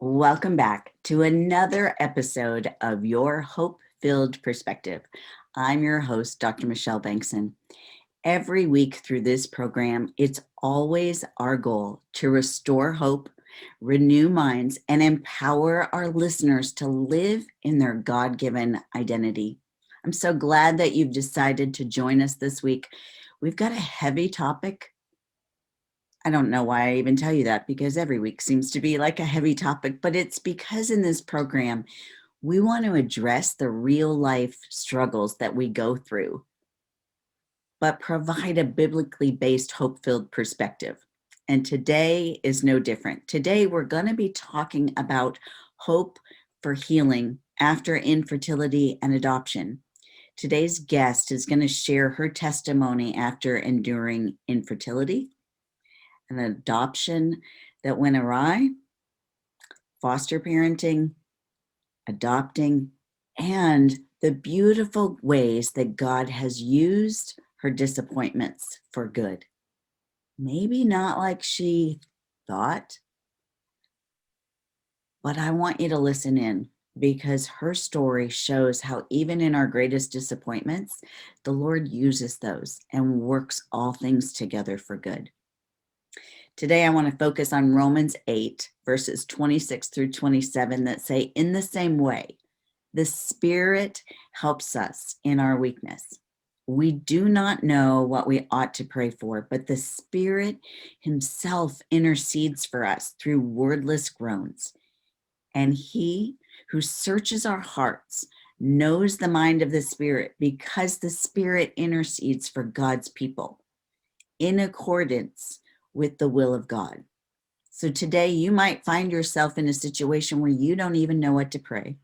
Welcome back to another episode of Your Hope-Filled Perspective. I'm your host, Dr. Michelle Bengtson. Every week through this program, it's always our goal to restore hope, renew minds, and empower our listeners to live in their God-given identity. I'm so glad that you've decided to join us this week. We've got a heavy topic. I don't know why I even tell you that, because every week seems to be like a heavy topic, but it's because in this program, we want to address the real life struggles that we go through, but provide a biblically based hope-filled perspective. And today is no different. Today, we're going to be talking about hope for healing after infertility and adoption. Today's guest is going to share her testimony after enduring infertility, an adoption that went awry, foster parenting, adopting, and the beautiful ways that God has used her disappointments for good. Maybe not like she thought, but I want you to listen in, because her story shows how even in our greatest disappointments, the Lord uses those and works all things together for good. Today, I want to focus on Romans 8, verses 26 through 27 that say, in the same way, the Spirit helps us in our weakness. We do not know what we ought to pray for, but the Spirit Himself intercedes for us through wordless groans. And He who searches our hearts knows the mind of the Spirit, because the Spirit intercedes for God's people in accordance with the will of God. So today you might find yourself in a situation where you don't even know what to pray.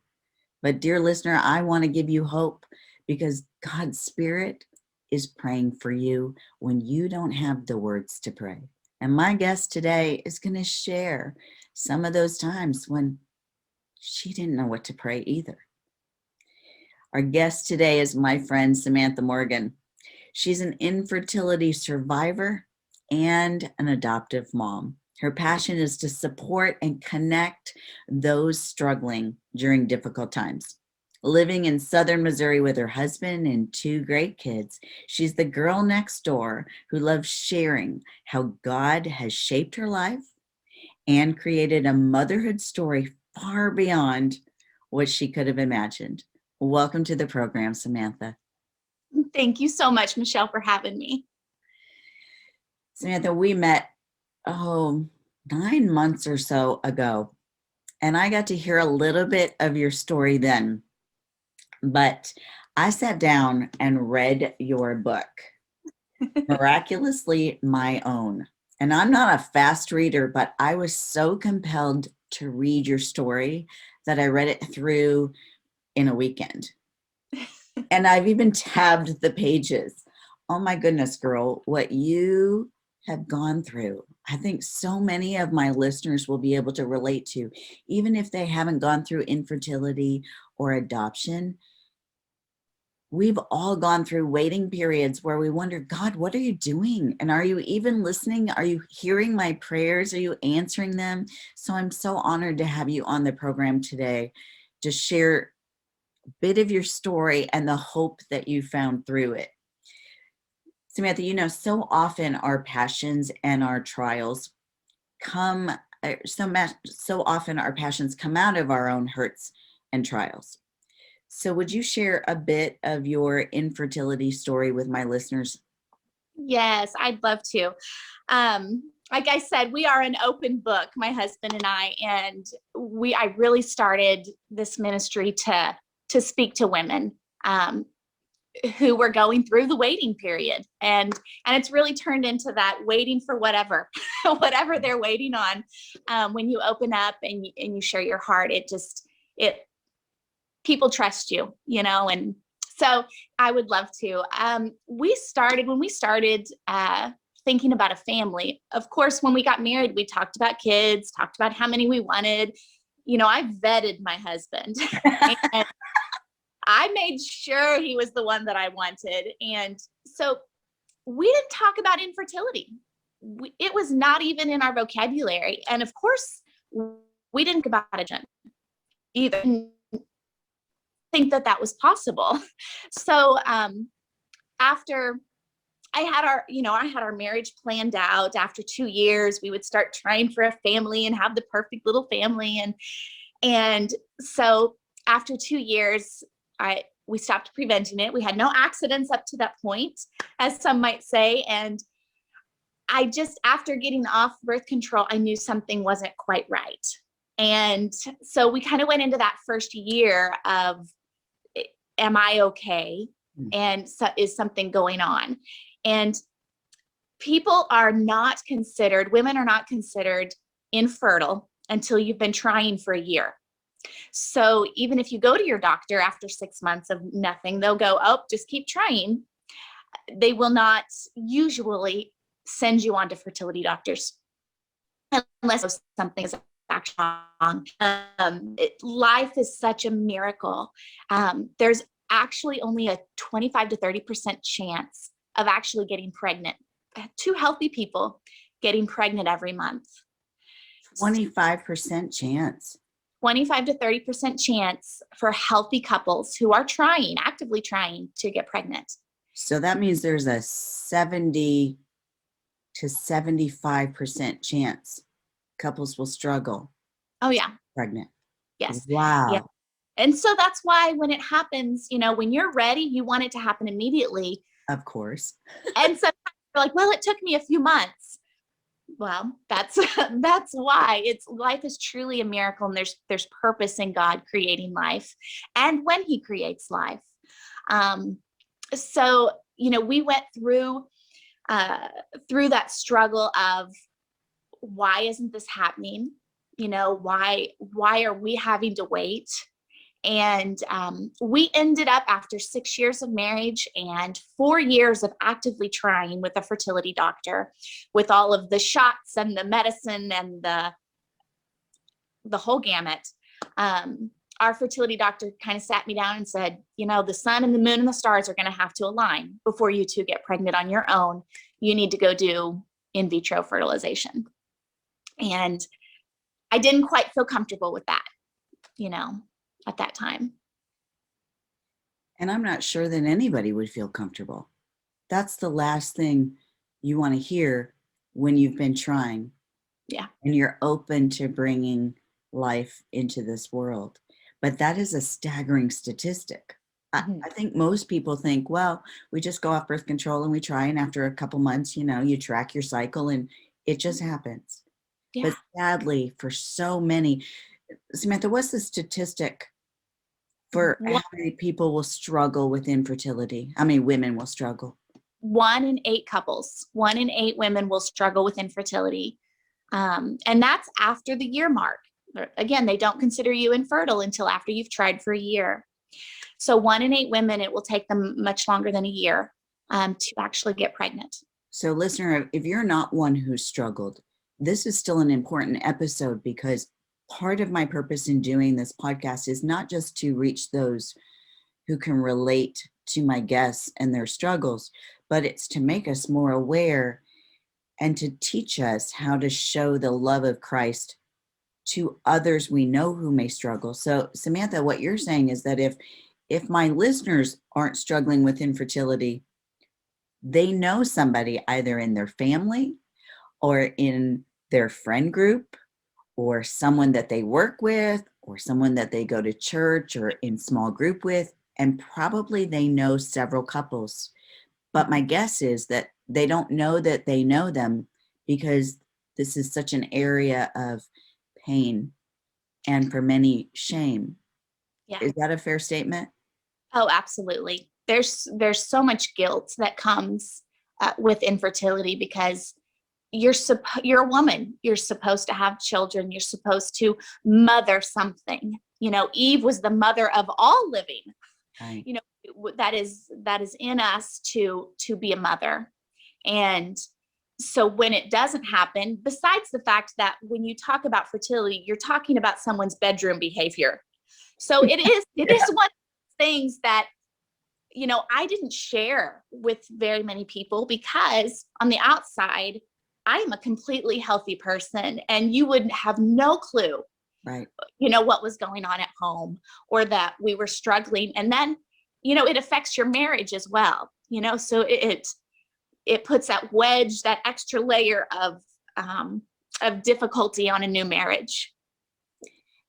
But dear listener, I want to give you hope, because God's Spirit is praying for you when you don't have the words to pray. And my guest today is going to share some of those times when she didn't know what to pray either. Our guest today is my friend, Samantha Morgan. She's an infertility survivor and an adoptive mom. Her passion is to support and connect those struggling during difficult times. Living in southern Missouri with her husband and two great kids, she's the girl next door who loves sharing how God has shaped her life and created a motherhood story far beyond what she could have imagined. Welcome to the program, Samantha. Thank you so much, Michelle, for having me. Samantha, we met, 9 months or so ago, and I got to hear a little bit of your story then, but I sat down and read your book, Miraculously My Own. And I'm not a fast reader, but I was so compelled to read your story that I read it through in a weekend. And I've even tabbed the pages. Oh my goodness, girl, what you have gone through. I think so many of my listeners will be able to relate to, even if they haven't gone through infertility or adoption. We've all gone through waiting periods where we wonder, God, what are you doing? And are you even listening? Are you hearing my prayers? Are you answering them? So I'm so honored to have you on the program today to share a bit of your story and the hope that you found through it. Samantha, so often our passions and our trials come, so often our passions come out of our own hurts and trials. So would you share a bit of your infertility story with my listeners? Yes, I'd love to. Like I said, we are an open book, my husband and I really started this ministry to speak to women who were going through the waiting period. And it's really turned into that waiting for whatever, whatever they're waiting on. When you open up and you share your heart, people trust you, and so I would love to. When we started thinking about a family, of course, when we got married, we talked about kids, talked about how many we wanted. I vetted my husband and I made sure he was the one that I wanted. And so we didn't talk about infertility. It was not even in our vocabulary. And of course, we didn't think about it even think that that was possible. So after I had our marriage planned out. After 2 years, we would start trying for a family and have the perfect little family. And so after 2 years, we stopped preventing it. We had no accidents up to that point, as some might say. And after getting off birth control, I knew something wasn't quite right. And so we kind of went into that first year of, am I okay? And so is something going on? And women are not considered infertile until you've been trying for a year. So even if you go to your doctor after 6 months of nothing, they'll go, oh, just keep trying. They will not usually send you on to fertility doctors unless something is actually wrong. Life is such a miracle. There's actually only a 25 to 30% chance of actually getting pregnant. 2 healthy people getting pregnant every month. 25% chance. 25 to 30% chance for healthy couples who are actively trying to get pregnant. So that means there's a 70 to 75% chance couples will struggle. Oh yeah. Pregnant. Yes. Wow. Yeah. And so that's why when it happens, when you're ready, you want it to happen immediately. Of course. And sometimes you're like, well, it took me a few months. Well, that's why life is truly a miracle, and there's purpose in God creating life, and when He creates life. So we went through that struggle of, why isn't this happening? Why are we having to wait? And we ended up, after 6 years of marriage and 4 years of actively trying with a fertility doctor, with all of the shots and the medicine and the whole gamut. Our fertility doctor kind of sat me down and said, the sun and the moon and the stars are going to have to align before you two get pregnant on your own. You need to go do in vitro fertilization. And I didn't quite feel comfortable with that, at that time. And I'm not sure that anybody would feel comfortable. That's the last thing you want to hear when you've been trying. Yeah. And you're open to bringing life into this world. But that is a staggering statistic. Mm-hmm. I think most people think, well, we just go off birth control and we try, and after a couple months, you track your cycle and it just happens. Yeah. But sadly, for so many, Samantha, what's the statistic for how many people will struggle with infertility? How many women will struggle? 1 in 8 couples, 1 in 8 women will struggle with infertility. And that's after the year mark. Again, they don't consider you infertile until after you've tried for a year. So 1 in 8 women, it will take them much longer than a year to actually get pregnant. So listener, if you're not one who struggled, this is still an important episode, because part of my purpose in doing this podcast is not just to reach those who can relate to my guests and their struggles, but it's to make us more aware and to teach us how to show the love of Christ to others we know who may struggle. So Samantha, what you're saying is that if my listeners aren't struggling with infertility, they know somebody either in their family or in their friend group, or someone that they work with, or someone that they go to church or in small group with, and probably they know several couples. But my guess is that they don't know that they know them, because this is such an area of pain and, for many, shame. Yeah. Is that a fair statement? Oh, absolutely. There's so much guilt that comes with infertility, because you're a woman. You're supposed to have children. You're supposed to mother something. Eve was the mother of all living. Right. That is in us to be a mother. And so when it doesn't happen, besides the fact that when you talk about fertility, you're talking about someone's bedroom behavior. So it is one of the things that, I didn't share with very many people, because on the outside, I am a completely healthy person, and you would have no clue Right. what was going on at home, or that we were struggling. And then, it affects your marriage as well, so it puts that wedge, that extra layer of difficulty on a new marriage.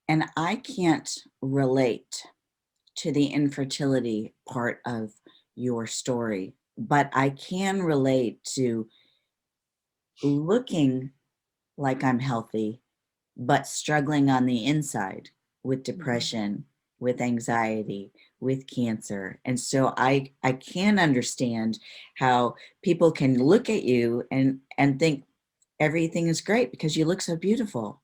And I can't relate to the infertility part of your story, but I can relate to looking like I'm healthy, but struggling on the inside with depression, with anxiety, with cancer. And so I can understand how people can look at you and think everything is great because you look so beautiful,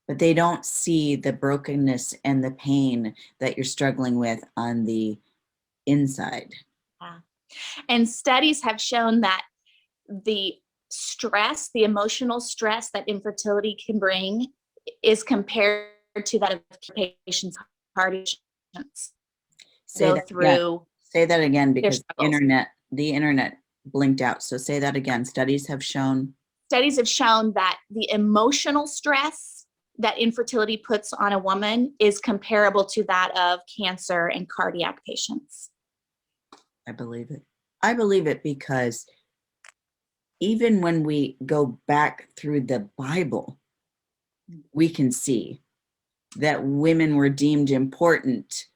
but they don't see the brokenness and the pain that you're struggling with on the inside. Yeah. And studies have shown that the emotional stress that infertility can bring is compared to that of patients' heart patients Say go that again. through Say that again their because struggles. the internet blinked out. So say that again. Studies have shown. Studies have shown that the emotional stress that infertility puts on a woman is comparable to that of cancer and cardiac patients. I believe it. I believe it because even when we go back through the Bible, we can see that women were deemed important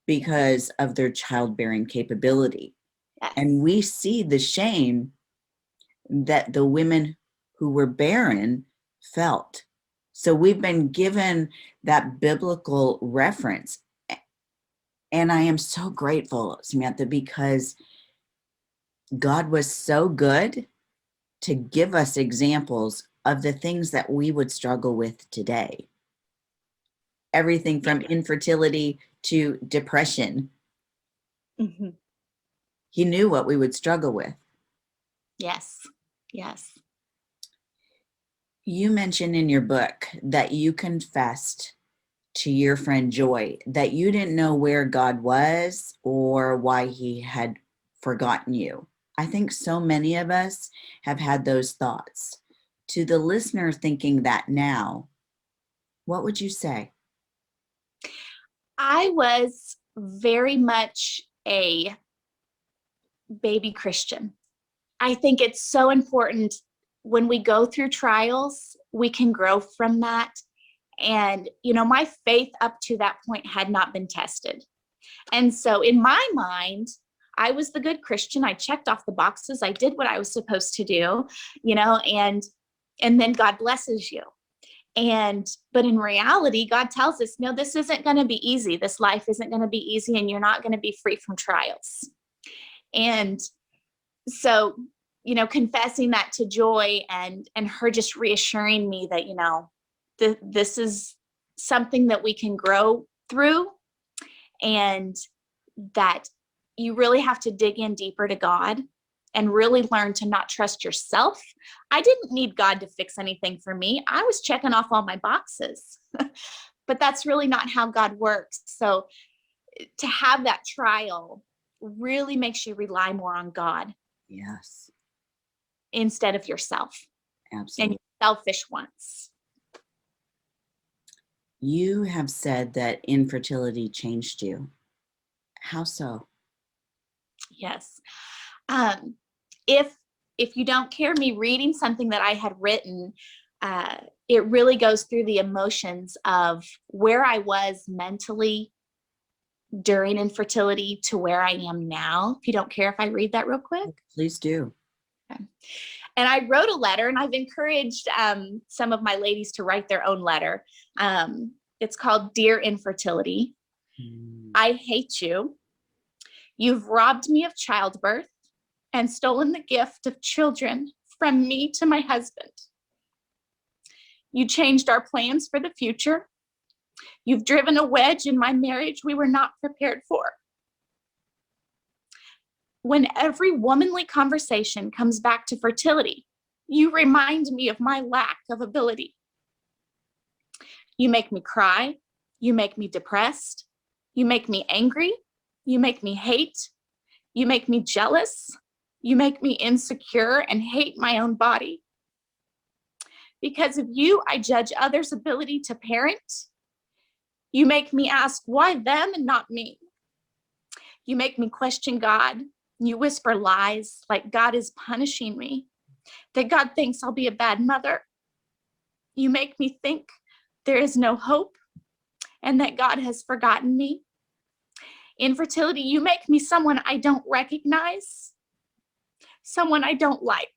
because of their childbearing capability. Yes. And we see the shame that the women who were barren felt. So we've been given that biblical reference. And I am so grateful, Samantha, because God was so good to give us examples of the things that we would struggle with today. Everything from infertility to depression. Mm-hmm. He knew what we would struggle with. Yes. Yes. You mentioned in your book that you confessed to your friend Joy that you didn't know where God was or why he had forgotten you. I think so many of us have had those thoughts. To the listener thinking that now, what would you say? I was very much a baby Christian. I think it's so important when we go through trials, we can grow from that. And, my faith up to that point had not been tested. And so in my mind, I was the good Christian. I checked off the boxes. I did what I was supposed to do, and then God blesses you. But in reality, God tells us, no, this isn't going to be easy. This life isn't going to be easy, and you're not going to be free from trials. And so, confessing that to Joy and her just reassuring me that, this is something that we can grow through, and that you really have to dig in deeper to God and really learn to not trust yourself. I didn't need God to fix anything for me. I was checking off all my boxes, but that's really not how God works. So to have that trial really makes you rely more on God. Yes, Instead of yourself and absolutely. your selfish wants. You have said that infertility changed you. How so? Yes. Um, if you don't care me reading something that I had written, uh, it really goes through the emotions of where I was mentally during infertility to where I am now. If you don't care if I read that real quick. Please do. Okay. And I wrote a letter, and I've encouraged some of my ladies to write their own letter. It's called Dear Infertility. I hate you. You've robbed me of childbirth and stolen the gift of children from me to my husband. You changed our plans for the future. You've driven a wedge in my marriage we were not prepared for. When every womanly conversation comes back to fertility, you remind me of my lack of ability. You make me cry. You make me depressed. You make me angry. You make me hate. You make me jealous. You make me insecure and hate my own body. Because of you, I judge others' ability to parent. You make me ask, why them and not me? You make me question God. You whisper lies like God is punishing me, that God thinks I'll be a bad mother. You make me think there is no hope and that God has forgotten me. Infertility, you make me someone I don't recognize, someone I don't like.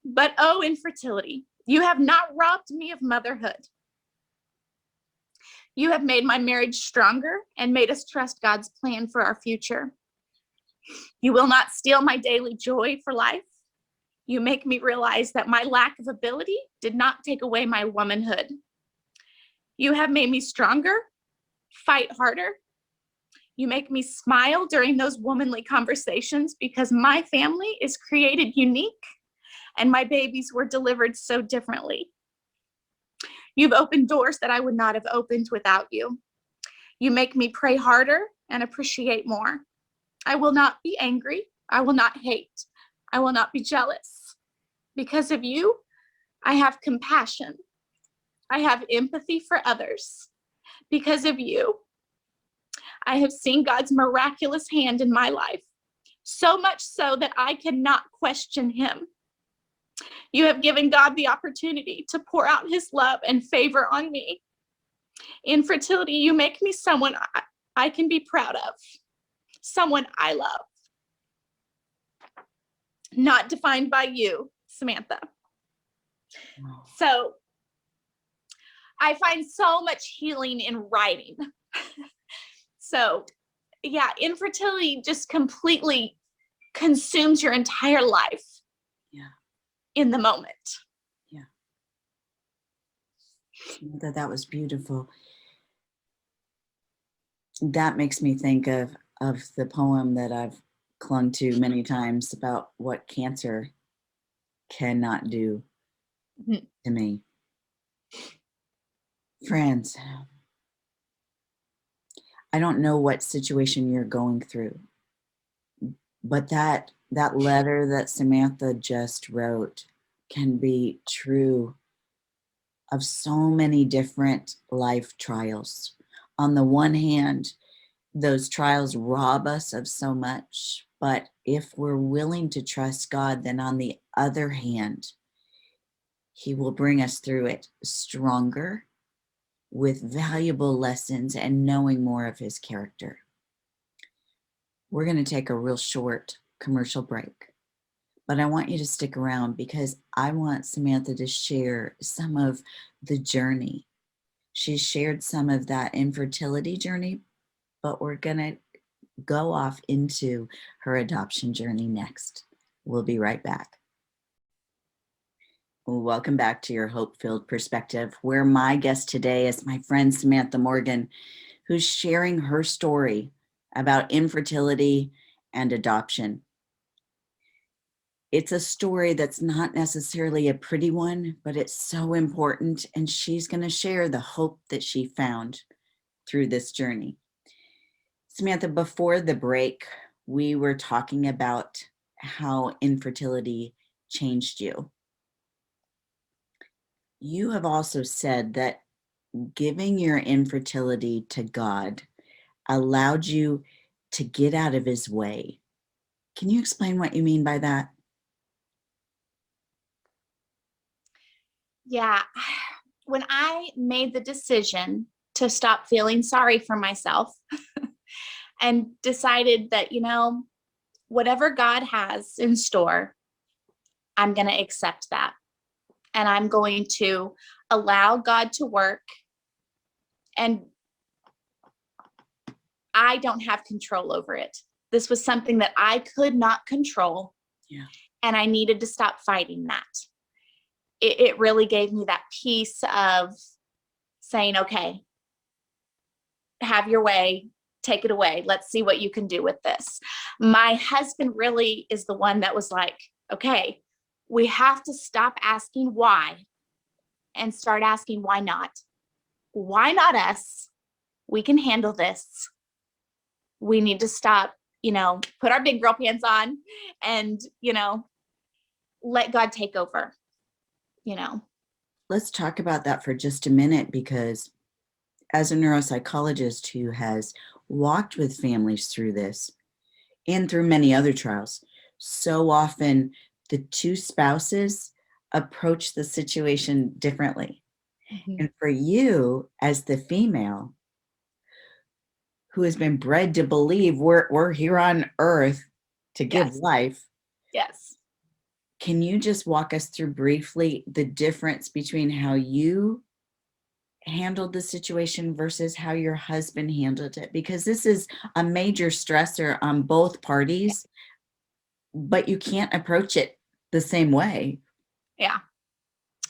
But oh, infertility, you have not robbed me of motherhood. You have made my marriage stronger and made us trust God's plan for our future. You will not steal my daily joy for life. You make me realize that my lack of ability did not take away my womanhood. You have made me stronger, fight harder. You make me smile during those womanly conversations because my family is created unique and my babies were delivered so differently. You've opened doors that I would not have opened without you. You make me pray harder and appreciate more. I will not be angry. I will not hate. I will not be jealous. Because of you, I have compassion. I have empathy for others. Because of you, I have seen God's miraculous hand in my life, so much so that I cannot question him. You have given God the opportunity to pour out his love and favor on me. Infertility, you make me someone I can be proud of, someone I love, not defined by you, Samantha. So I find so much healing in writing. So yeah, infertility just completely consumes your entire life. Yeah. In the moment. Yeah. That was beautiful. That makes me think of the poem that I've clung to many times about what cancer cannot do to me. Friends, I don't know what situation you're going through, but that letter that Samantha just wrote can be true of so many different life trials. On the one hand, those trials rob us of so much, but if we're willing to trust God, then on the other hand, he will bring us through it stronger with valuable lessons and knowing more of his character. We're going to take a real short commercial break, but I want you to stick around because I want Samantha to share some of the journey. She shared some of that infertility journey, but we're going to go off into her adoption journey next. We'll be right back. Welcome back to your Hope-Filled Perspective, where my guest today is my friend Samantha Morgan, who's sharing her story about infertility and adoption. It's a story that's not necessarily a pretty one, but it's so important, and she's going to share the hope that she found through this journey. Samantha, before the break, we were talking about how infertility changed you. You have also said that giving your infertility to God allowed you to get out of his way. Can you explain what you mean by that? Yeah. When I made the decision to stop feeling sorry for myself and decided that, whatever God has in store, I'm going to accept that. And I'm going to allow God to work. And I don't have control over it. This was something that I could not control. Yeah. And I needed to stop fighting that. It really gave me that peace of saying, okay, have your way, take it away. Let's see what you can do with this. My husband really is the one that was like, okay, we have to stop asking why and start asking why not. Why not us? We can handle this. We need to stop, put our big girl pants on and, let God take over, Let's talk about that for just a minute, because as a neuropsychologist who has walked with families through this and through many other trials, so often the two spouses approach the situation differently. Mhm. And for you, as the female who has been bred to believe we're here on earth to give Yes. life, Yes. can you just walk us through briefly the difference between how you handled the situation versus how your husband handled it? Because this is a major stressor on both parties, but you can't approach it the same way. Yeah.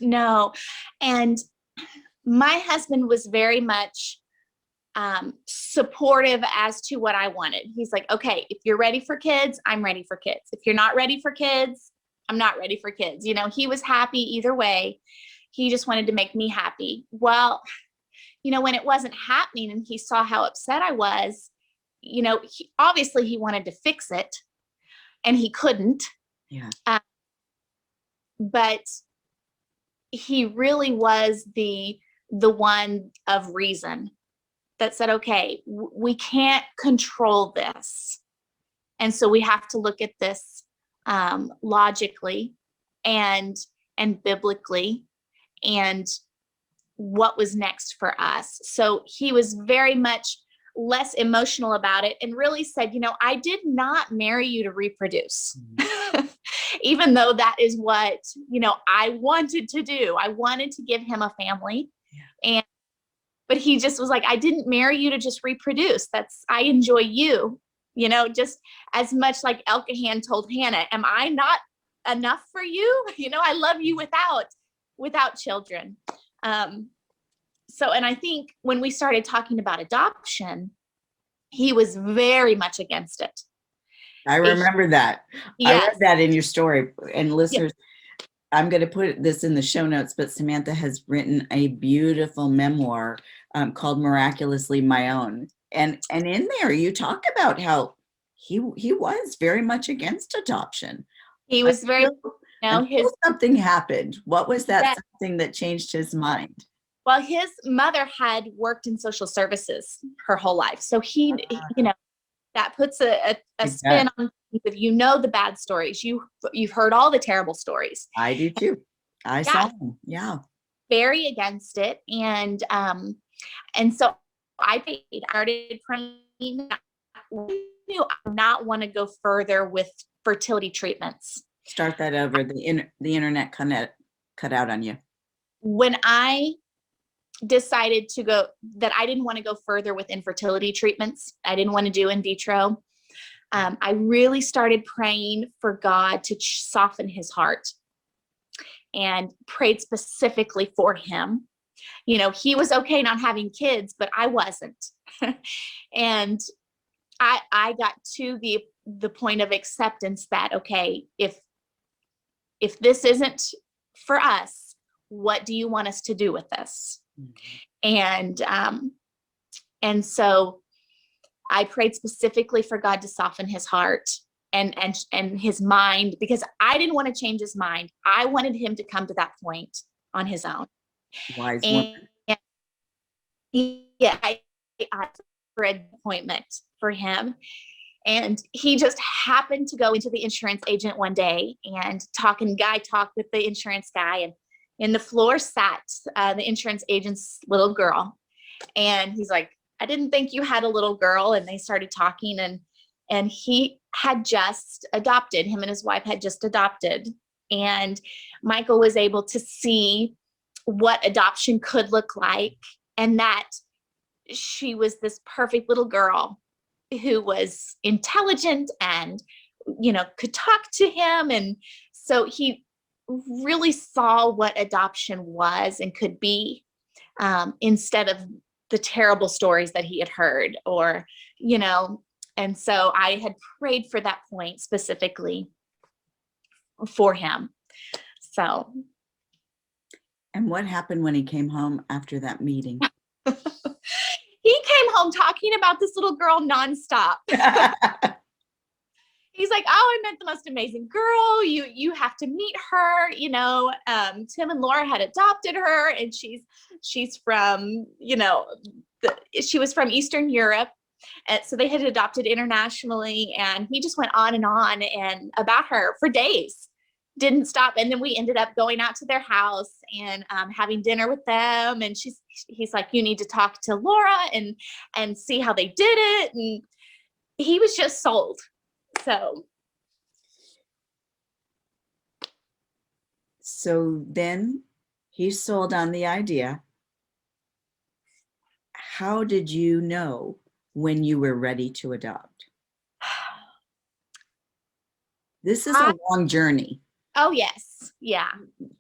No. And my husband was very much supportive as to what I wanted. He's like, okay, if you're ready for kids, I'm ready for kids. If you're not ready for kids, I'm not ready for kids. You know, he was happy either way. He just wanted to make me happy. Well, you know, when it wasn't happening and he saw how upset I was, you know, obviously he wanted to fix it and he couldn't. Yeah. But he really was the one of reason that said, okay, we can't control this. And so we have to look at this logically and biblically and what was next for us. So he was very much less emotional about it and really said, you know, I did not marry you to reproduce. Even though that is what, you know, I wanted to do. I wanted to give him a family. Yeah. But he just was like, I didn't marry you to just reproduce. I enjoy you, you know, just as much like Elkahan told Hannah, am I not enough for you? You know, I love you without children. So, and I think when we started talking about adoption, he was very much against it. I remember that. I Yes. read that in your story. And listeners, I'm going to put this in the show notes, but Samantha has written a beautiful memoir called Miraculously My Own. And in there, you talk about how he was very much against adoption. He was very, you know, until something happened. What was that yes. something that changed his mind? Well, his mother had worked in social services her whole life. So he, you know, that puts a spin on, if you know the bad stories, you've heard all the terrible stories. I do too. I saw them. Yeah. Very against it. And so I started praying. I knew I did not want to go further with fertility treatments. Start that over. The internet cut out on you. When I decided to go, that I didn't want to go further with infertility treatments, I didn't want to do in vitro. I really started praying for God to soften his heart and prayed specifically for him. You know, he was okay not having kids, but I wasn't. And I got to the point of acceptance that, okay, if this isn't for us, what do you want us to do with this? Mm-hmm. And so I prayed specifically for God to soften his heart and his mind, because I didn't want to change his mind. I wanted him to come to that point on his own. Wise woman. And I for an appointment for him. And he just happened to go into the insurance agent one day and talked with the insurance guy, and in the floor sat the insurance agent's little girl. And he's like, I didn't think you had a little girl. And they started talking, and he had just adopted. Him and his wife had just adopted. And Michael was able to see what adoption could look like, and that she was this perfect little girl who was intelligent and, you know, could talk to him. And so he really saw what adoption was and could be, instead of the terrible stories that he had heard, or, you know. And so I had prayed for that point specifically for him. So. And what happened when he came home after that meeting? He came home talking about this little girl nonstop. He's like, oh, I met the most amazing girl. You have to meet her. Tim and Laura had adopted her, and she's from, she was from Eastern Europe. And so they had adopted internationally, and he just went on and about her for days, didn't stop. And then we ended up going out to their house and having dinner with them. And he's like, you need to talk to Laura and see how they did it. And he was just sold. So then he's sold on the idea. How did you know when you were ready to adopt? This is a long journey. Oh, yes. Yeah.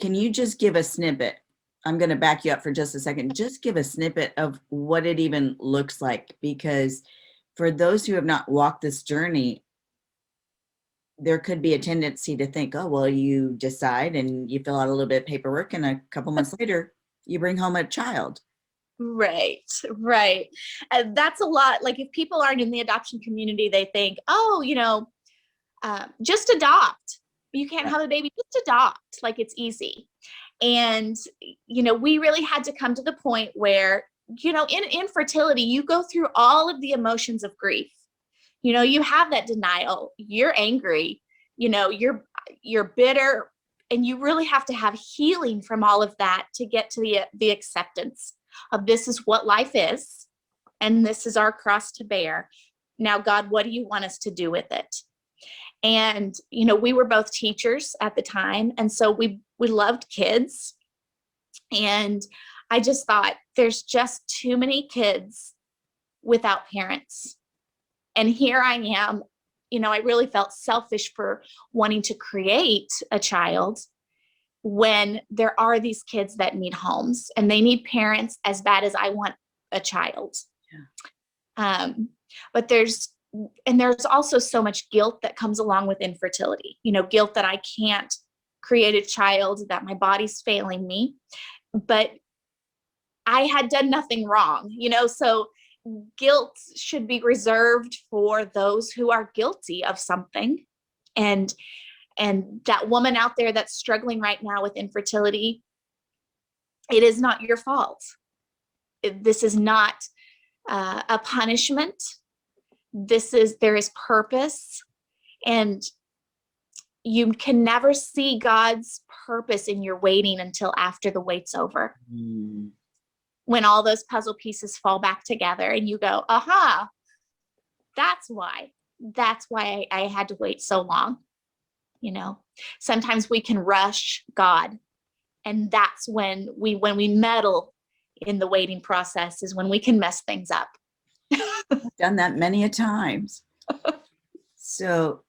Can you just give a snippet? I'm going to back you up for just a second. Just give a snippet of what it even looks like, because for those who have not walked this journey, there could be a tendency to think, oh, well, you decide and you fill out a little bit of paperwork, and a couple months later, you bring home a child. Right. That's a lot. Like, if people aren't in the adoption community, they think, oh, just adopt. You can't have a baby, just adopt. Like, it's easy. And, we really had to come to the point where, in infertility, you go through all of the emotions of grief. You have that denial, you're angry, you're bitter, and you really have to have healing from all of that to get to the acceptance of, this is what life is, and this is our cross to bear. Now, God, what do you want us to do with it? And, we were both teachers at the time. And so we loved kids. And I just thought, there's just too many kids without parents. And here I am, I really felt selfish for wanting to create a child when there are these kids that need homes and they need parents as bad as I want a child. Yeah. But there's also so much guilt that comes along with infertility, guilt that I can't create a child, that my body's failing me, but I had done nothing wrong, so guilt should be reserved for those who are guilty of something. And that woman out there that's struggling right now with infertility, it is not your fault. This is not a punishment. There is purpose, and you can never see God's purpose in your waiting until after the wait's over. When all those puzzle pieces fall back together and you go, aha, that's why I had to wait so long. Sometimes we can rush God, and that's when we meddle in the waiting process, is when we can mess things up. I've done that many a times. So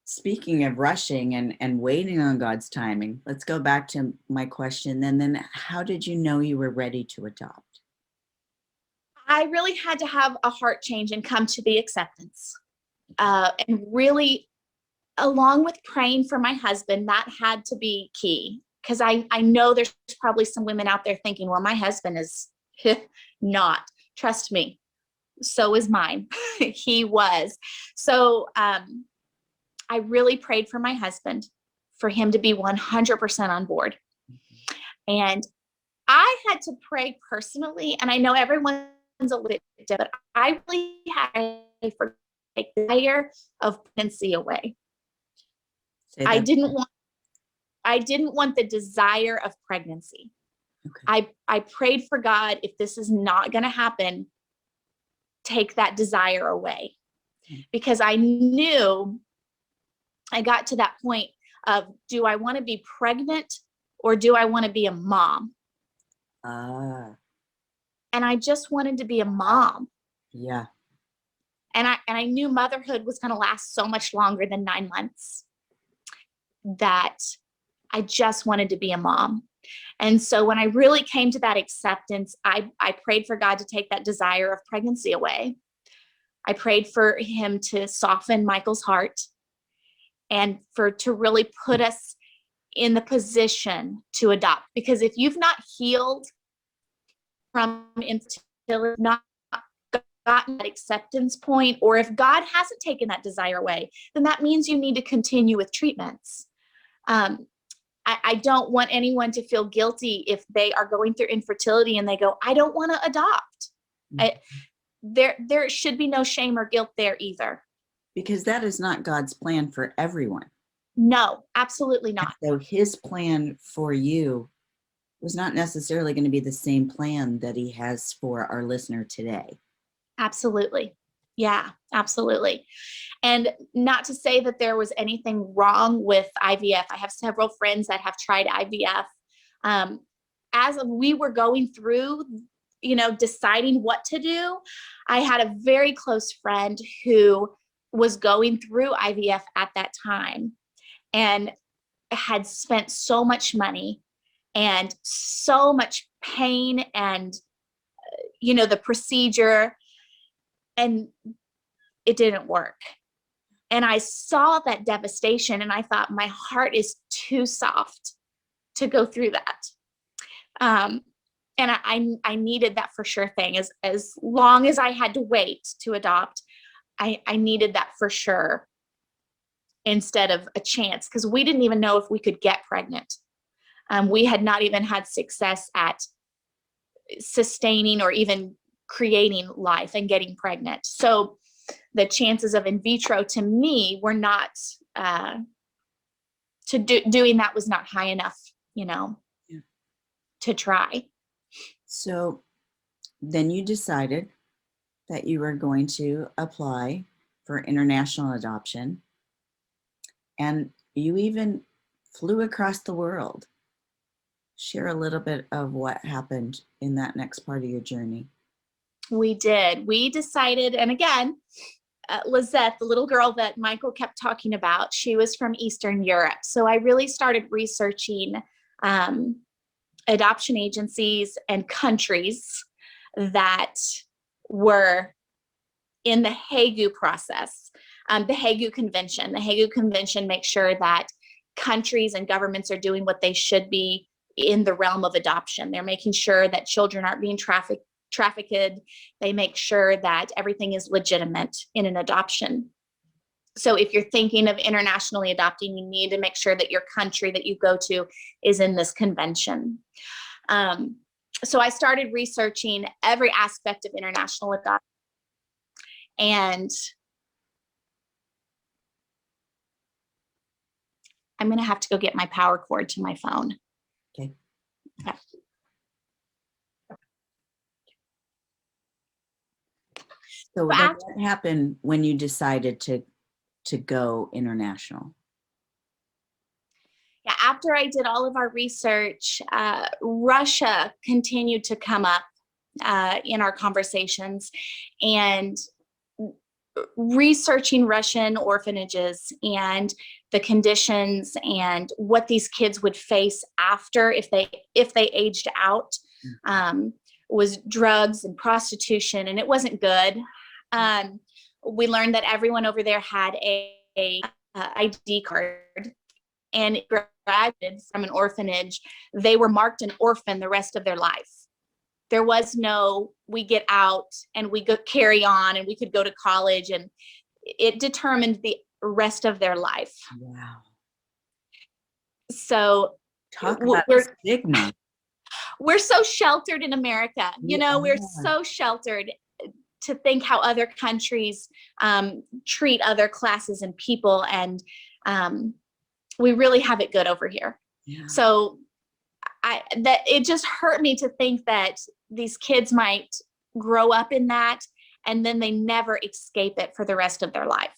speaking of rushing and waiting on God's timing, let's go back to my question. Then how did you know you were ready to adopt? I really had to have a heart change and come to the acceptance. And really, along with praying for my husband, that had to be key. Because I know there's probably some women out there thinking, well, my husband is not. Trust me, so is mine. He was. So I really prayed for my husband, for him to be 100% on board. And I had to pray personally, and I know everyone's a little bit different, but I really had to for the desire of pregnancy away. I didn't want the desire of pregnancy. Okay. I prayed for God, if this is not going to happen, take that desire away. Because I knew I got to that point of, do I want to be pregnant or do I want to be a mom? And I just wanted to be a mom. Yeah. And I knew motherhood was going to last so much longer than 9 months, that I just wanted to be a mom. And so when I really came to that acceptance, I prayed for God to take that desire of pregnancy away. I prayed for him to soften Michael's heart, and to really put us in the position to adopt. Because if you've not healed from infertility, not gotten that acceptance point, or if God hasn't taken that desire away, then that means you need to continue with treatments. I don't want anyone to feel guilty if they are going through infertility and they go, I don't want to adopt. There should be no shame or guilt there either. Because that is not God's plan for everyone. No, absolutely not. So his plan for you was not necessarily going to be the same plan that he has for our listener today. Absolutely. Yeah, absolutely. And not to say that there was anything wrong with IVF. I have several friends that have tried IVF. As we were going through, deciding what to do, I had a very close friend who was going through IVF at that time and had spent so much money and so much pain and, the procedure, and it didn't work. And I saw that devastation and I thought, my heart is too soft to go through that. And I needed that for sure thing. As long as I had to wait to adopt, I needed that for sure instead of a chance, because we didn't even know if we could get pregnant. We had not even had success at sustaining or even creating life and getting pregnant. So the chances of in vitro to me were not, doing that was not high enough, to try. So then you decided that you were going to apply for international adoption, and you even flew across the world. Share a little bit of what happened in that next part of your journey. We did. We decided, and again, Lizette, the little girl that Michael kept talking about, she was from Eastern Europe. So I really started researching adoption agencies and countries that were in the Hague process, the Hague Convention. The Hague Convention makes sure that countries and governments are doing what they should be in the realm of adoption. They're making sure that children aren't being trafficked. They make sure that everything is legitimate in an adoption. So if you're thinking of internationally adopting, you need to make sure that your country that you go to is in this convention. So I started researching every aspect of international adoption. And I'm going to have to go get my power cord to my phone. Okay. So what happened when you decided to go international? Yeah, after I did all of our research, Russia continued to come up in our conversations, and researching Russian orphanages and the conditions and what these kids would face after if they aged out, was drugs and prostitution, and it wasn't good. We learned that everyone over there had a ID card, and graduated from an orphanage, they were marked an orphan the rest of their life. There was no, we get out and we go carry on and we could go to college, and it determined the rest of their life. Wow. So talk about the stigma. We're so sheltered in America. We're so sheltered to think how other countries treat other classes and people. And we really have it good over here. Yeah. So that it just hurt me to think that these kids might grow up in that and then they never escape it for the rest of their life.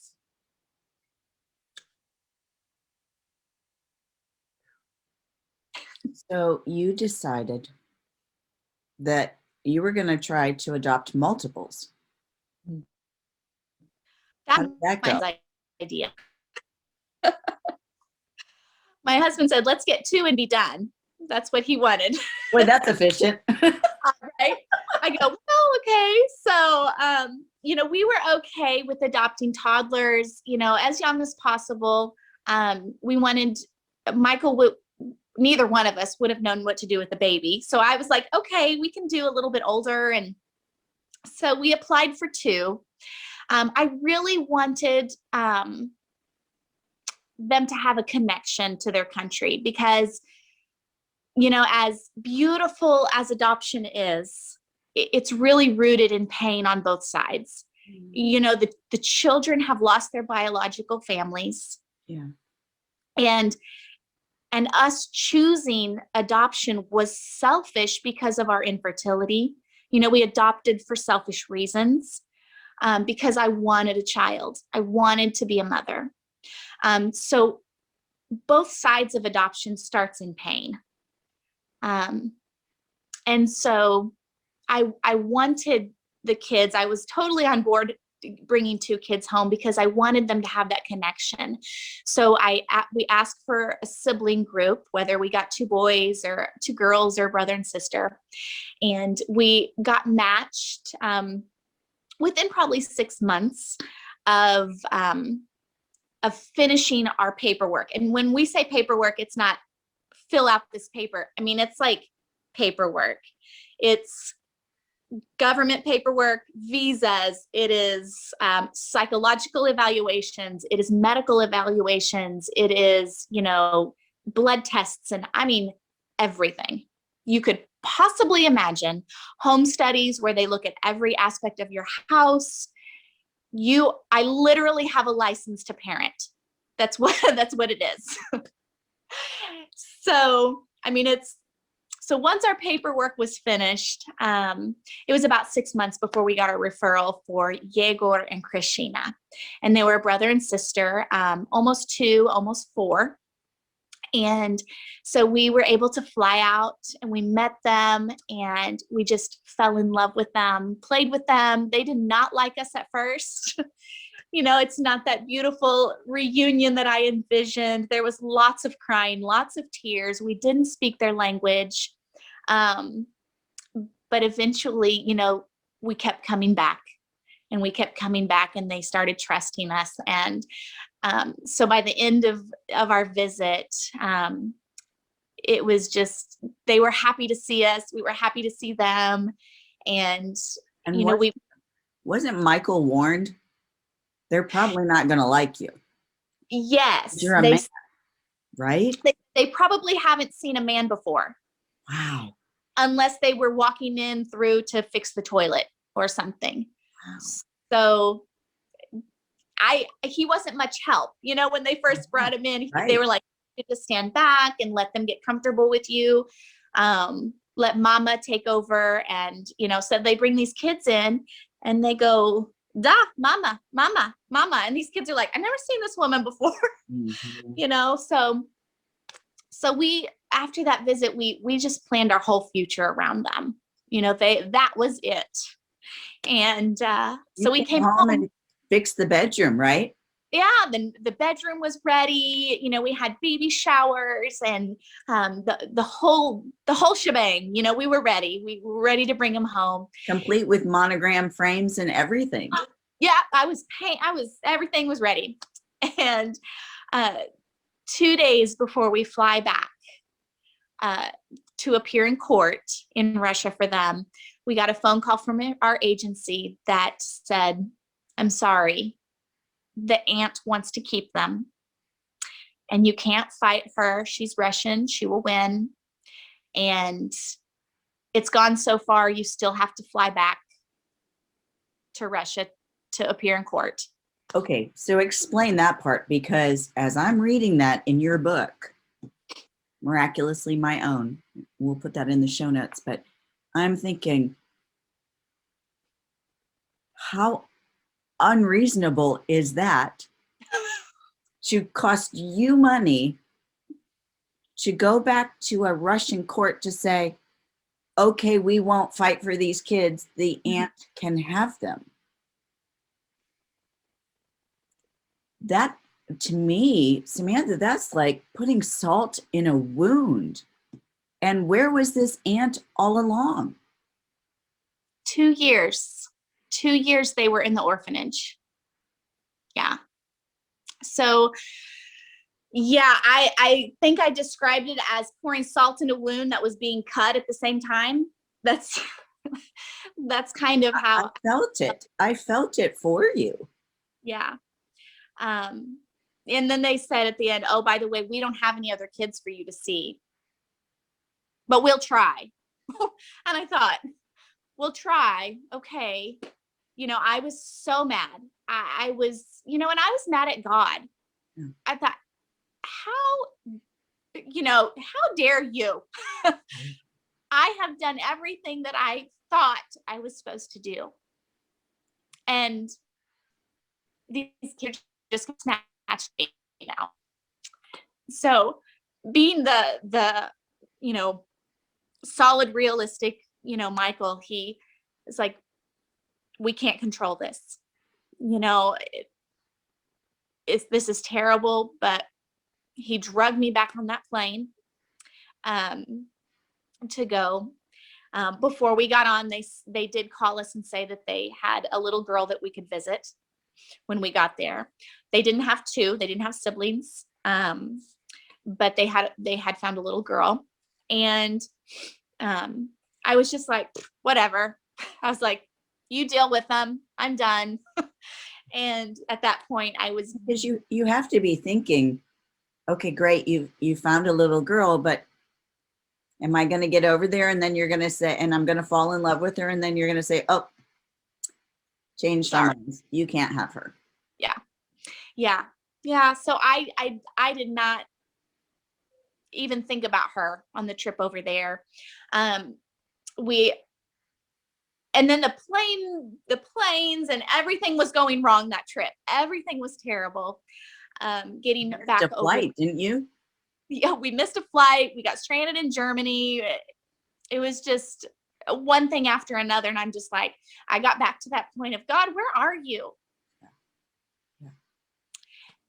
So you decided that you were going to try to adopt multiples. That was my idea. My husband said, let's get 2 and be done. That's what he wanted. Boy, that's efficient. Right? I go, well, okay. So, we were okay with adopting toddlers, as young as possible. We wanted, neither one of us would have known what to do with the baby. So I was like, okay, we can do a little bit older. And So we applied for two. I really wanted them to have a connection to their country because, as beautiful as adoption is, it's really rooted in pain on both sides. The children have lost their biological families. Yeah. And us choosing adoption was selfish because of our infertility. We adopted for selfish reasons, because I wanted a child. I wanted to be a mother. So both sides of adoption starts in pain. And so I wanted the kids. I was totally on board bringing two kids home because I wanted them to have that connection. So we asked for a sibling group, whether we got two boys or two girls or brother and sister, and we got matched within probably 6 months of finishing our paperwork. And when we say paperwork, it's not fill out this paper. I mean, it's like paperwork. It's government paperwork, visas, it is psychological evaluations, it is medical evaluations, it is, blood tests, and I mean, everything you could possibly imagine. Home studies where they look at every aspect of your house. I literally have a license to parent. That's what it is. So, I mean, so once our paperwork was finished, it was about 6 months before we got a referral for Yegor and Krishina. And they were a brother and sister, almost 2, almost 4. And so we were able to fly out and we met them and we just fell in love with them, played with them. They did not like us at first. It's not that beautiful reunion that I envisioned. There was lots of crying, lots of tears. We didn't speak their language. But eventually, we kept coming back and we kept coming back and they started trusting us. And so by the end of our visit, it was just, they were happy to see us. We were happy to see them. And wasn't Michael warned? They're probably not going to like you. Yes. You're a man, right? They probably haven't seen a man before. Wow. Unless they were walking in through to fix the toilet or something. Wow. So he wasn't much help. When they first brought him in, right. They were like, just stand back and let them get comfortable with you. Let mama take over. And, so they bring these kids in and they go, da, mama, mama, mama. And these kids are like, I've never seen this woman before. Mm-hmm. So we, after that visit, we just planned our whole future around them. That was it. And so we came home and fixed the bedroom, right? Yeah, the bedroom was ready. We had baby showers and the whole shebang. We were ready. We were ready to bring them home, complete with monogram frames and everything. Yeah, everything was ready. And 2 days before we fly back to appear in court in Russia for them, we got a phone call from our agency that said, I'm sorry, the aunt wants to keep them and you can't fight her. She's Russian. She will win. And it's gone so far. You still have to fly back to Russia to appear in court. Okay. So explain that part, because as I'm reading that in your book, Miraculously My Own, we'll put that in the show notes, but I'm thinking, how unreasonable is that to cost you money to go back to a Russian court to say, okay, we won't fight for these kids, the aunt can have them? That, to me, Samantha, that's like putting salt in a wound. And where was this aunt all along? 2 years. 2 years they were in the orphanage. Yeah. So, yeah, I think I described it as pouring salt in a wound that was being cut at the same time. That's That's kind of I how, felt it. I felt it for you. yeah. Um, and then they said at the end, oh, by the way, we don't have any other kids for you to see, but we'll try. And I thought, we'll try. Okay. I was so mad. I was, and I was mad at God. Yeah. I thought, how dare you? I have done everything that I thought I was supposed to do. And these kids just snatched me now. So being the, you know, solid, realistic, Michael, he is like, we can't control this. This is terrible, but he drugged me back on that plane um, to go. Before we got on, they did call us and say that they had a little girl that we could visit when we got there. They didn't have two, they didn't have siblings, but they had found a little girl, and I was just like, whatever. I was like, you deal with them. I'm done. And at that point, I was, Because you have to be thinking, okay, great, you found a little girl, but am I going to get over there? And then you're going to say, and I'm going to fall in love with her, and then you're going to say, oh, changed our minds. You can't have her. Yeah. So I did not even think about her on the trip over there. And then the planes and everything was going wrong that trip. Everything was terrible. Getting back a flight, didn't you? Yeah, we missed a flight. We got stranded in Germany. It was just one thing after another. And I'm just like, I got back to that point of, God, where are you? Yeah.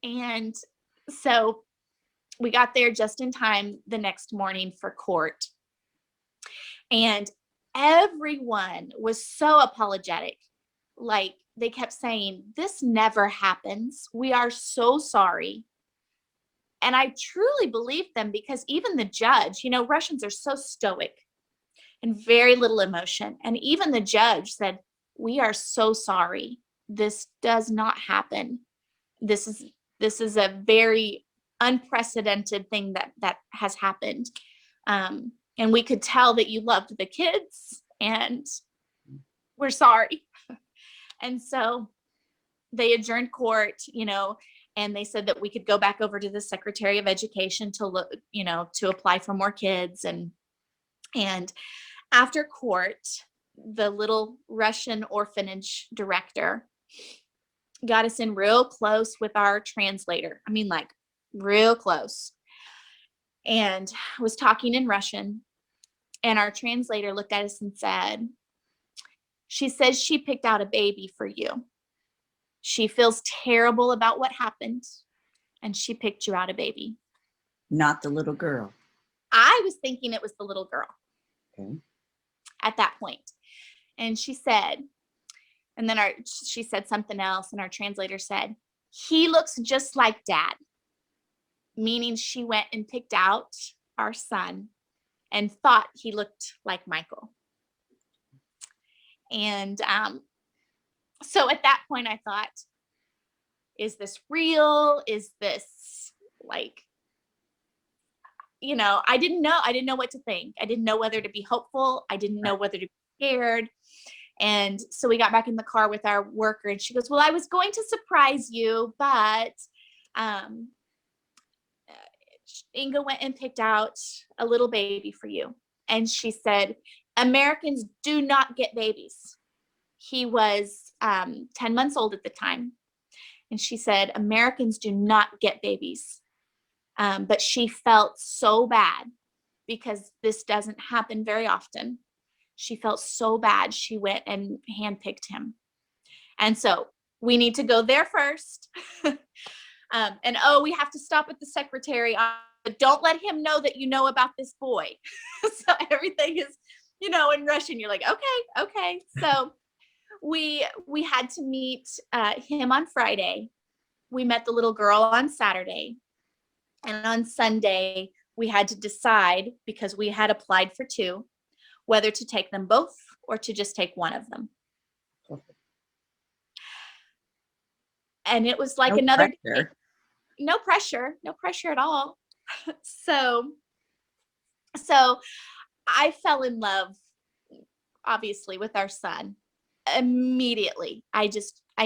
And so we got there just in time the next morning for court. And everyone was so apologetic. Like, they kept saying, this never happens. We are so sorry. And I truly believed them, because even the judge, Russians are so stoic and very little emotion. And even the judge said, we are so sorry. This does not happen. This is a very unprecedented thing that has happened. And we could tell that you loved the kids, and we're sorry. And so they adjourned court, and they said that we could go back over to the Secretary of Education to look, to apply for more kids. And after court, the little Russian orphanage director got us in real close with our translator. I mean, like, real close. And was talking in Russian. And our translator looked at us and said, she says she picked out a baby for you. She feels terrible about what happened, and she picked you out a baby. Not the little girl. I was thinking it was the little girl. Okay. At that point. And she said, and then she said something else, and our translator said, he looks just like Dad. Meaning she went and picked out our son and thought he looked like Michael. And so at that point I thought, is this real? Is this like, I didn't know what to think. I didn't know whether to be hopeful. I didn't know whether to be scared. And so we got back in the car with our worker, and she goes, well, I was going to surprise you, but Inga went and picked out a little baby for you. And she said, Americans do not get babies. He was 10 months old at the time. And she said, Americans do not get babies. But she felt so bad, because this doesn't happen very often. She felt so bad. She went and handpicked him. And so we need to go there first. And we have to stop at the secretary. But don't let him know that you know about this boy. So everything is, in Russian. You're like, okay. So we had to meet him on Friday. We met the little girl on Saturday. And on Sunday, we had to decide, because we had applied for two, whether to take them both or to just take one of them. And it was like No another day. pressure. No pressure at all. So I fell in love, obviously, with our son immediately. I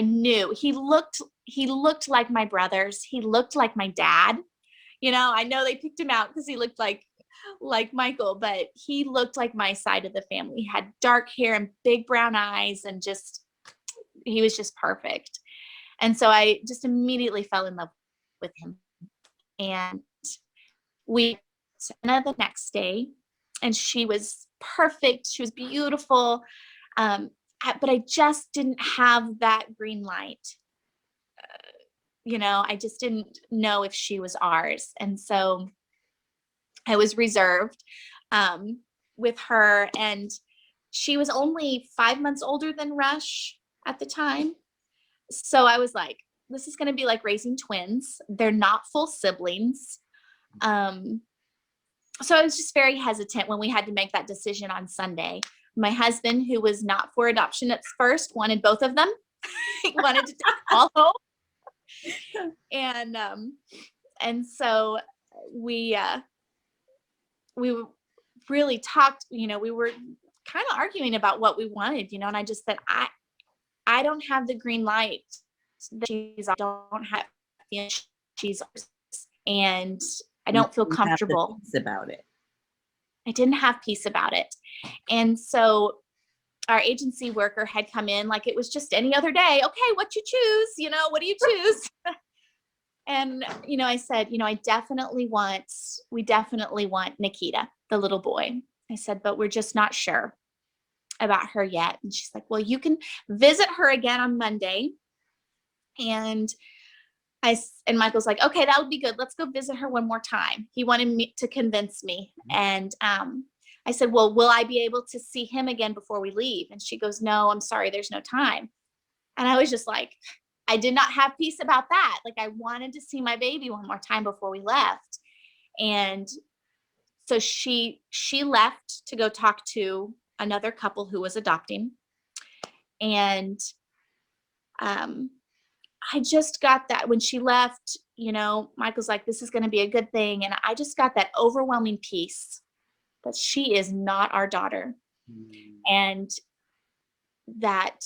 knew he looked like my brothers. He looked like my dad. I know they picked him out because he looked like Michael, but he looked like my side of the family. He had dark hair and big brown eyes, and he was just perfect. And so I just immediately fell in love with him. And we met the next day, and she was perfect. She was beautiful. But I just didn't have that green light. I just didn't know if she was ours. And so I was reserved with her. And she was only 5 months older than Rush at the time. So I was like, this is going to be like raising twins. They're not full siblings. So I was just very hesitant when we had to make that decision on Sunday. My husband, who was not for adoption at first, wanted both of them. He wanted to take all home. And so we really talked, we were kind of arguing about what we wanted, and I just said, I don't have the green light that I don't have, she's ours, and I don't feel comfortable about it. I didn't have peace about it. And so our agency worker had come in like it was just any other day. Okay, what you choose? What do you choose? And, I said, we definitely want Nikita, the little boy. I said, but we're just not sure about her yet. And she's like, well, you can visit her again on Monday. And Michael's like, okay, that would be good. Let's go visit her one more time. He wanted me to convince me. And I said, well, will I be able to see him again before we leave? And she goes, no, I'm sorry, there's no time. And I was just like, I did not have peace about that. Like, I wanted to see my baby one more time before we left. And so she left to go talk to another couple who was adopting. And I just got that when she left, Michael's like, this is going to be a good thing. And I just got that overwhelming peace that she is not our daughter, and that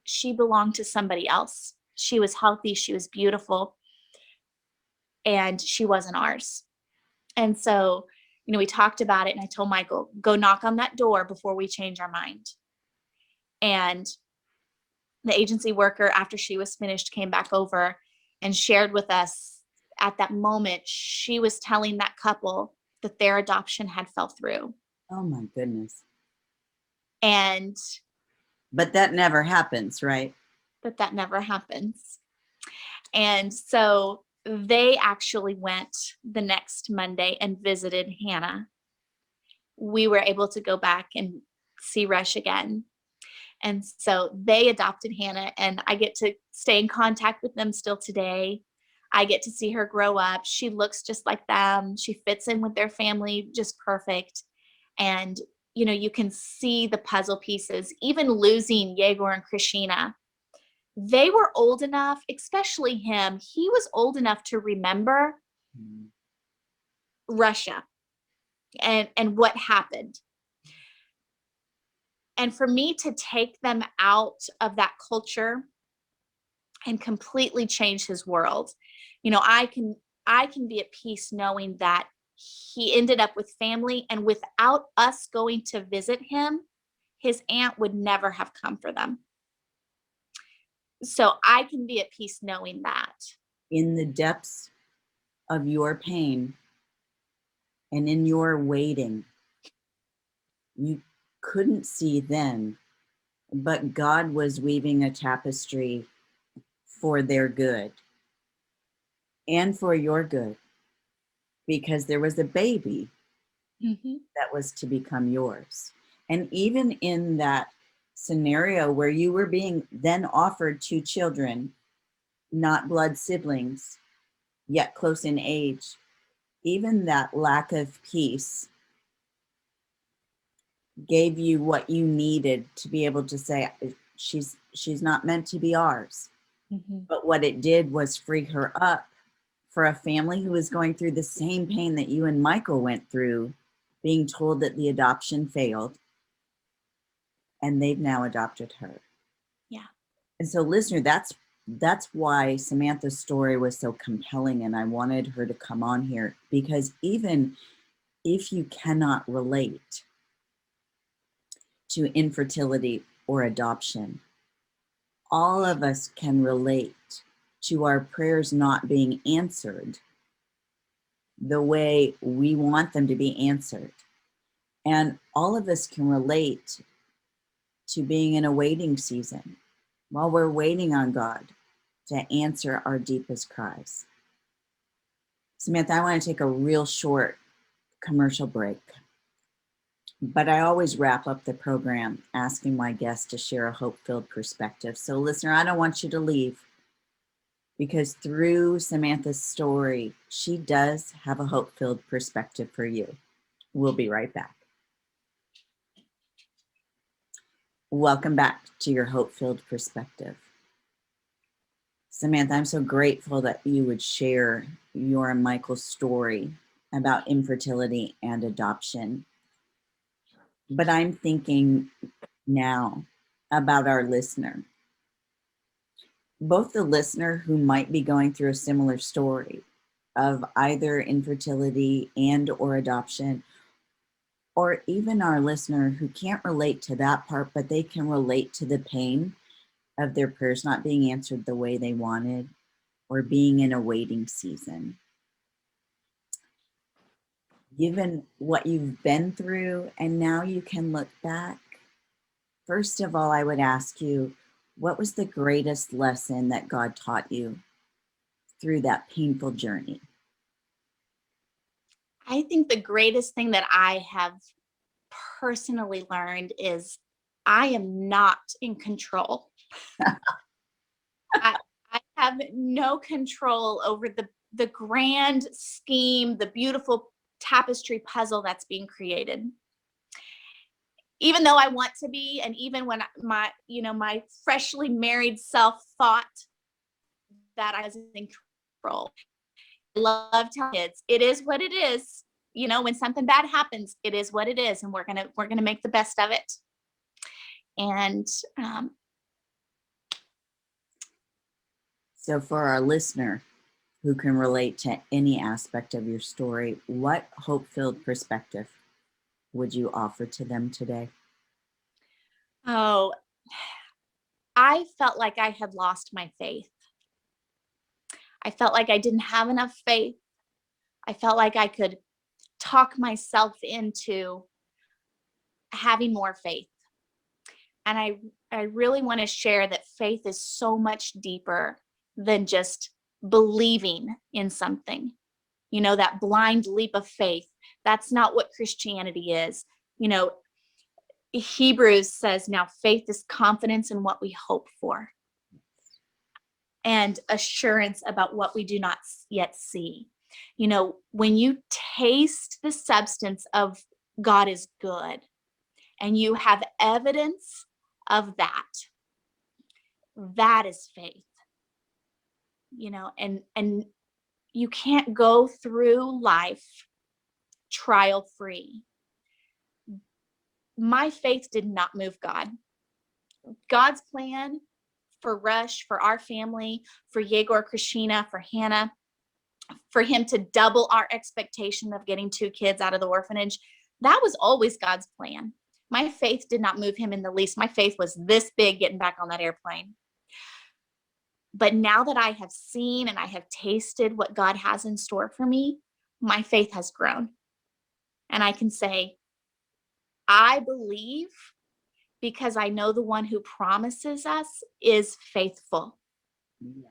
she belonged to somebody else. She was healthy. She was beautiful, and she wasn't ours. And so, we talked about it, and I told Michael, go knock on that door before we change our mind. And the agency worker, after she was finished, came back over and shared with us at that moment, she was telling that couple that their adoption had fell through. Oh my goodness. But that never happens, right? That never happens. And so they actually went the next Monday and visited Hannah. We were able to go back and see Rush again. And so they adopted Hannah, and I get to stay in contact with them still today. I get to see her grow up. She looks just like them. She fits in with their family just perfect. And, you can see the puzzle pieces, even losing Yegor and Krishina. They were old enough, especially him. He was old enough to remember Russia and what happened. And for me to take them out of that culture and completely change his world, I can be at peace knowing that he ended up with family, and without us going to visit him, his aunt would never have come for them. So I can be at peace knowing that. In the depths of your pain and in your waiting, you couldn't see then, but God was weaving a tapestry for their good and for your good, because there was a baby that was to become yours. And even in that scenario where you were being then offered 2 children, not blood siblings, yet close in age, even that lack of peace gave you what you needed to be able to say she's not meant to be ours. Mhm. But what it did was free her up for a family who was going through the same pain that you and Michael went through, being told that the adoption failed, and they've now adopted her. Yeah. And so, listener, that's why Samantha's story was so compelling, and I wanted her to come on here, because even if you cannot relate to infertility or adoption, all of us can relate to our prayers not being answered the way we want them to be answered. And all of us can relate to being in a waiting season while we're waiting on God to answer our deepest cries. Samantha, I want to take a real short commercial break, but I always wrap up the program asking my guests to share a hope-filled perspective. So, listener, I don't want you to leave, because through Samantha's story, she does have a hope-filled perspective for you. We'll be right back. Welcome back to your hope-filled perspective. Samantha, I'm so grateful that you would share your and Michael's story about infertility and adoption. But I'm thinking now about our listener, both the listener who might be going through a similar story of either infertility and or adoption, or even our listener who can't relate to that part, but they can relate to the pain of their prayers not being answered the way they wanted, or being in a waiting season. Given what you've been through and now you can look back, first of all, I would ask you, what was the greatest lesson that God taught you through that painful journey? I think the greatest thing that I have personally learned is I am not in control. I, I have no control over the grand scheme, the beautiful tapestry puzzle that's being created. Even though I want to be, and even when my freshly married self thought that I was in control. I love telling kids, it is what it is. When something bad happens, it is what it is, and we're gonna make the best of it. And So, for our listener who can relate to any aspect of your story, what hope filled perspective would you offer to them today? oh, I felt like I had lost my faith. I felt like I didn't have enough faith. I felt like I could talk myself into having more faith. And I really want to share that faith is so much deeper than just believing in something. That blind leap of faith. That's not what Christianity is. Hebrews says, now faith is confidence in what we hope for and assurance about what we do not yet see. When you taste the substance of God is good and you have evidence of that, that is faith. And you can't go through life trial free. My faith did not move God. God's plan for Rush, for our family, for Yegor, Krishina, for Hannah, for him to double our expectation of getting 2 kids out of the orphanage, that was always God's plan. My faith did not move him in the least. My faith was this big getting back on that airplane. But now that I have seen and I have tasted what God has in store for me, my faith has grown. And I can say, I believe because I know the one who promises us is faithful. Yeah.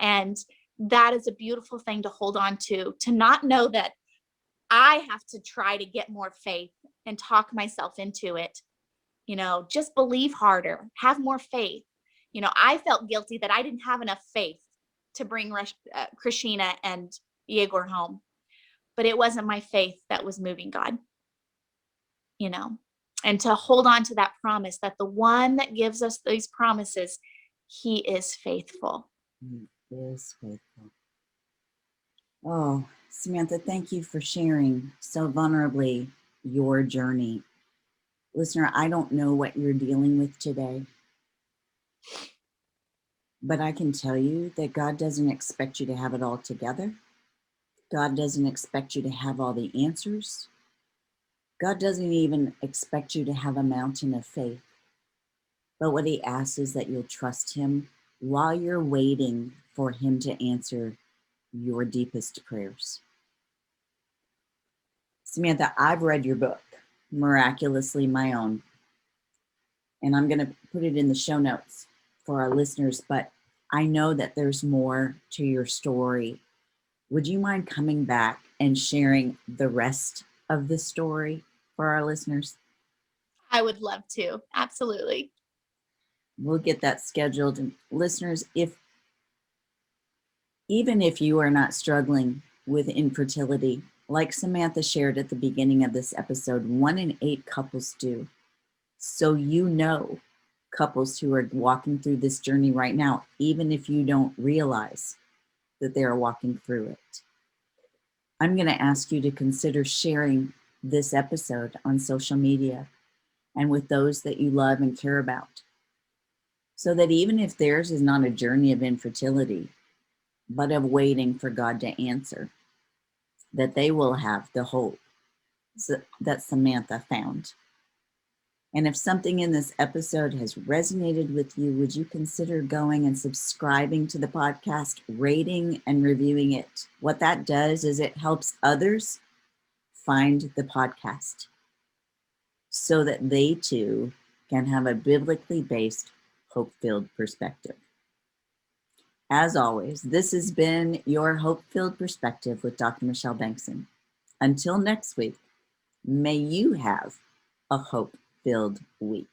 And that is a beautiful thing to hold on to not know that I have to try to get more faith and talk myself into it. Just believe harder, have more faith. I felt guilty that I didn't have enough faith to bring Krishina and Yegor home, but it wasn't my faith that was moving God. you know, and to hold on to that promise that the one that gives us these promises, he is faithful. He is faithful. Oh, Samantha, thank you for sharing so vulnerably your journey. Listener, I don't know what you're dealing with today, but I can tell you that God doesn't expect you to have it all together. God doesn't expect you to have all the answers. God doesn't even expect you to have a mountain of faith. But what he asks is that you'll trust him while you're waiting for him to answer your deepest prayers. Samantha, I've read your book, Miraculously My Own, and I'm going to put it in the show notes for our listeners, but I know that there's more to your story. Would you mind coming back and sharing the rest of the story for our listeners? I would love to. Absolutely. We'll get that scheduled. And listeners, even if you are not struggling with infertility, like Samantha shared at the beginning of this episode, 1 in 8 couples do. So you know couples who are walking through this journey right now, even if you don't realize that they are walking through it. I'm going to ask you to consider sharing this episode on social media and with those that you love and care about, so that even if theirs is not a journey of infertility, but of waiting for God to answer, that they will have the hope that Samantha found. And if something in this episode has resonated with you, would you consider going and subscribing to the podcast, rating and reviewing it? What that does is it helps others find the podcast so that they too can have a biblically based, hope-filled perspective. As always, this has been your Hope-Filled Perspective with Dr. Michelle Bengtson. Until next week, may you have a hope-filled week.